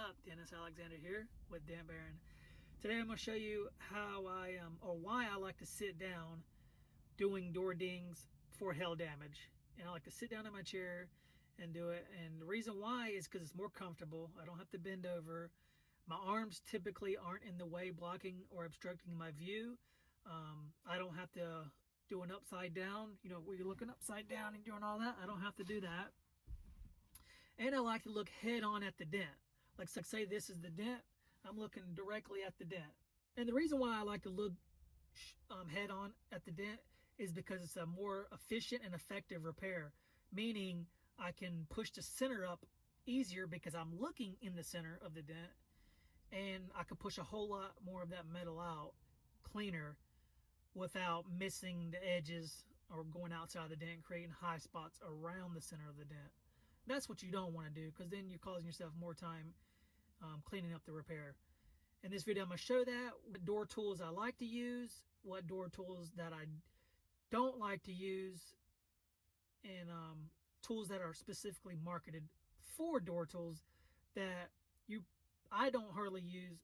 up? Dennis Alexander here with Dent Baron. Today I'm going to show you how or why I like to sit down doing door dings for hail damage. And I like to sit down in my chair and do it. And the reason why is because it's more comfortable. I don't have to bend over. My arms typically aren't in the way, blocking or obstructing my view. I don't have to do an upside down, where you're looking upside down and doing all that. I don't have to do that. And I like to look head on at the dent. Like, so say this is the dent, I'm looking directly at the dent. And the reason why I like to look head on at the dent is because it's a more efficient and effective repair, meaning I can push the center up easier because I'm looking in the center of the dent, and I can push a whole lot more of that metal out cleaner without missing the edges or going outside the dent, creating high spots around the center of the dent. That's what you don't want to do, because then you're causing yourself more time cleaning up the repair. In this video, I'm going to show that, what door tools I like to use, what door tools that I don't like to use, and tools that are specifically marketed for door tools that I don't hardly use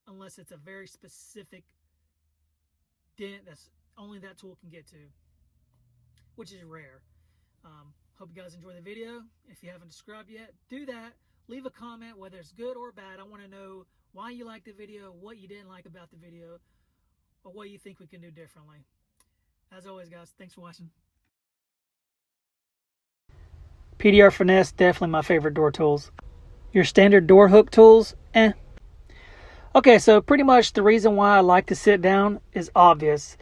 unless it's a very specific dent that's only that tool can get to, which is rare. Hope you guys enjoy the video. If you haven't subscribed yet, do that. Leave a comment, whether it's good or bad. I want to know why you liked the video, what you didn't like about the video, or what you think we can do differently. As always, guys, thanks for watching. PDR Finesse, definitely my favorite door tools. Your standard door hook tools, Okay, so pretty much the reason why I like to sit down is obvious.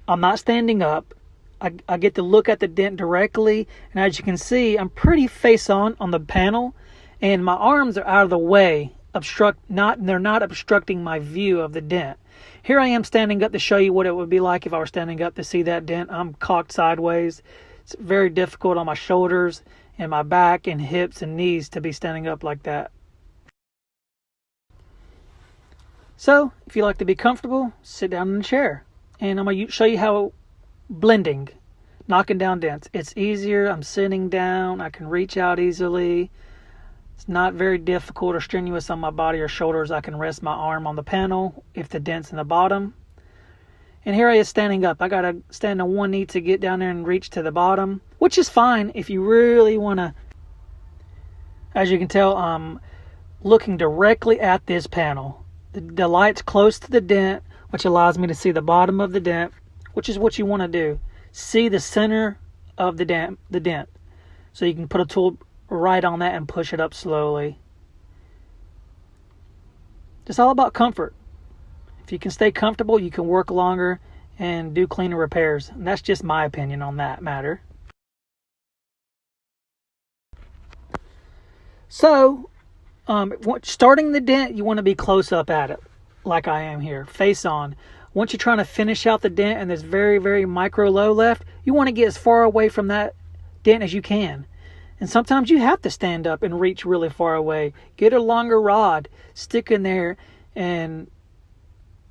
I'm not standing up. I get to look at the dent directly, and as you can see, I'm pretty face on the panel, and my arms are out of the way, they're not obstructing my view of the dent. Here I am standing up to show you what it would be like if I were standing up to see that dent. I'm cocked sideways. It's very difficult on my shoulders and my back and hips and knees to be standing up like that. So, if you like to be comfortable, sit down in a chair. And I'm going to show you how blending, knocking down dents. It's easier. I'm sitting down. I can reach out easily. It's not very difficult or strenuous on my body or shoulders. I can rest my arm on the panel if the dent's in the bottom. And here I is standing up. I got to stand on one knee to get down there and reach to the bottom, which is fine if you really want to. As you can tell, I'm looking directly at this panel. The light's close to the dent, which allows me to see the bottom of the dent, which is what you want to do. See the center of the dent. So you can put a tool right on that and push it up slowly. It's all about comfort. If you can stay comfortable, you can work longer and do cleaner repairs. And that's just my opinion on that matter. So, starting the dent, you want to be close up at it, like I am here, face on. Once you're trying to finish out the dent and there's very, very micro low left, you want to get as far away from that dent as you can. And sometimes you have to stand up and reach really far away. Get a longer rod, stick in there, and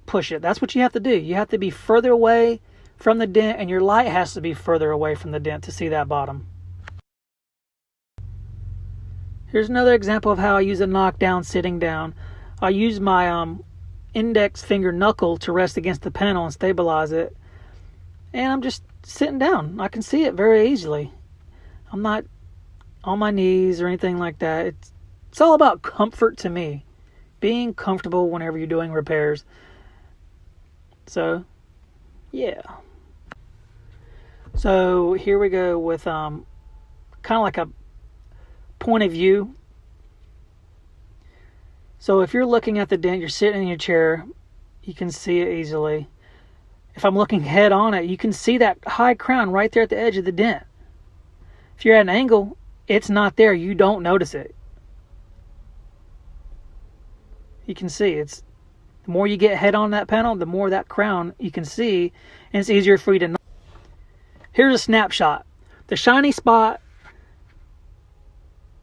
push it. That's what you have to do. You have to be further away from the dent, and your light has to be further away from the dent to see that bottom. Here's another example of how I use a knockdown sitting down. I use my index finger knuckle to rest against the panel and stabilize it. And I'm just sitting down. I can see it very easily. I'm not on my knees or anything like that. It's all about comfort to me. Being comfortable whenever you're doing repairs. So, yeah. So here we go with kind of like a point of view. So if you're looking at the dent, you're sitting in your chair, you can see it easily. If I'm looking head on it, you can see that high crown right there at the edge of the dent. If you're at an angle, it's not there. You don't notice it. You can see the more you get head on that panel, the more that crown you can see, and it's easier for you to. Here's a snapshot. The shiny spot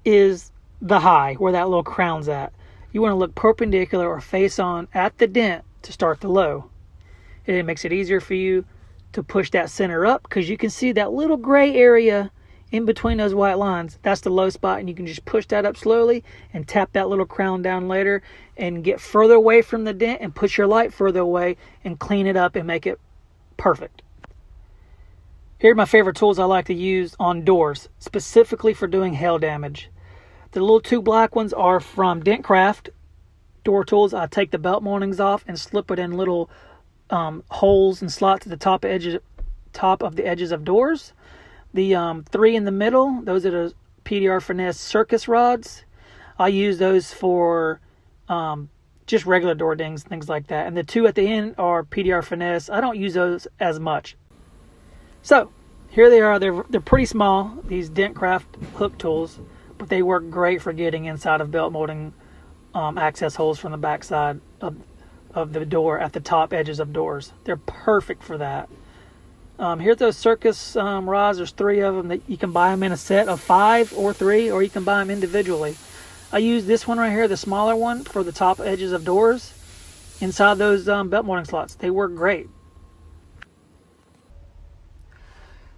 is the high, where that little crown's at. You want to look perpendicular or face on at the dent to start the low. And it makes it easier for you to push that center up because you can see that little gray area in between those white lines, that's the low spot, and you can just push that up slowly and tap that little crown down later and get further away from the dent and push your light further away and clean it up and make it perfect. Here are my favorite tools I like to use on doors, specifically for doing hail damage. The little two black ones are from Dentcraft door tools. I take the belt mountings off and slip it in little holes and slots at the top of the edges of doors. The 3 in the middle, those are the PDR Finesse circus rods. I use those for just regular door dings, things like that. And the 2 at the end are PDR Finesse. I don't use those as much. So here they are. They're pretty small, these Dentcraft hook tools, but they work great for getting inside of belt molding access holes from the backside of the door at the top edges of doors. They're perfect for that. Here's those circus rods. There's 3 of them. That you can buy them in a set of 5 or 3, or you can buy them individually. I use this one right here, the smaller one, for the top edges of doors inside those belt mounting slots. They work great.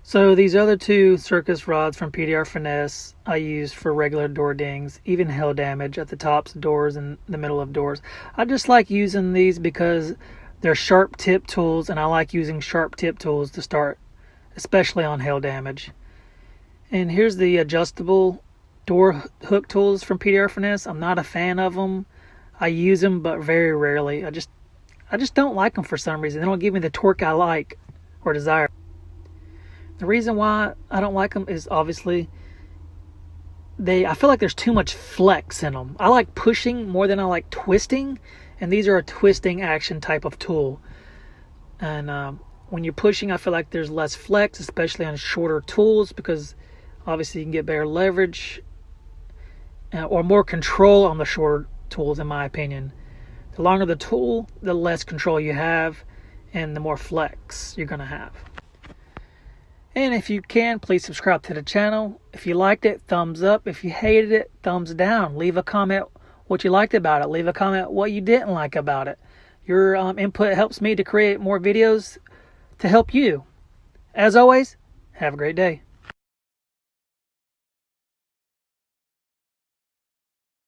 So these other 2 circus rods from PDR Finesse I use for regular door dings, even hail damage at the tops of doors and the middle of doors. I just like using these because they're sharp tip tools, and I like using sharp tip tools to start, especially on hail damage. And here's the adjustable door hook tools from PDR Finesse. I'm not a fan of them. I use them, but very rarely. I just don't like them for some reason. They don't give me the torque I like or desire. The reason why I don't like them is obviously I feel like there's too much flex in them. I like pushing more than I like twisting, and these are a twisting action type of tool. And when you're pushing, I feel like there's less flex, especially on shorter tools, because obviously you can get better leverage or more control on the shorter tools, in my opinion. The longer the tool, the less control you have, and the more flex you're going to have. And if you can, please subscribe to the channel. If you liked it, thumbs up. If you hated it, thumbs down. Leave a comment what you liked about it. Leave a comment what you didn't like about it. Your input helps me to create more videos to help you. As always, have a great day.